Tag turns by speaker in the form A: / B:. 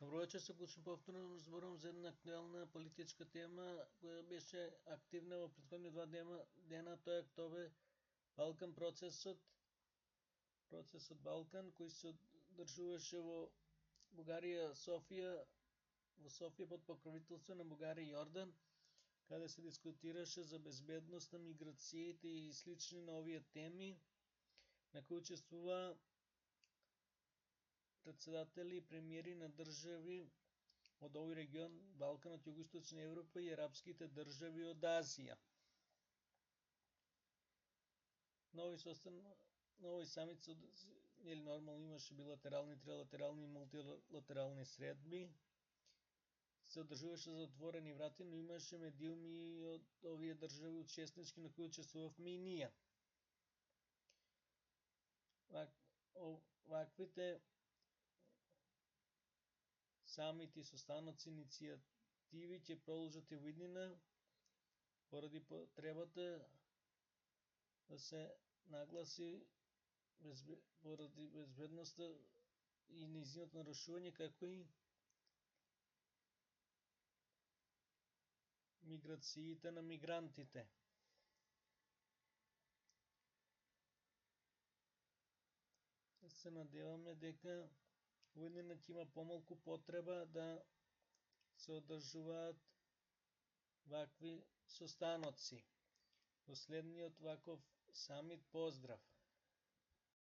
A: Добро вечер, се почнем повторно зборувам за една актуелна политичка тема која беше активна во претходни два дена, тоа е октомври Балкан процесот Балкан кој се одржуваше во Бугарија, Софија под покровителство на Бугарија и Јордан, каде се дискутираше за безбедноста, миграциите и слични на овие теми, на кои учествува председатели и премиери на држави од овој регион, Балканот, Југоисточна Европа и арапските држави од Азија. На овој самит нормално имаше билатерални, трилатерални и мултилатерални средби. Се одржуваше за отворени врати, но имаше медиуми од овие држави учеснички на кои учествувавме и ние. Ваквите самити, состаноци, иницијативи ќе продолжат и во иднина поради потребата да се нагласи поради безбедноста и нејзиното нарушување, како и миграциите на мигрантите. Се надеваме дека во иднина ќе има помалку потреба да се одржуваат вакви состаноци. Во следниот ваков самит поздрав!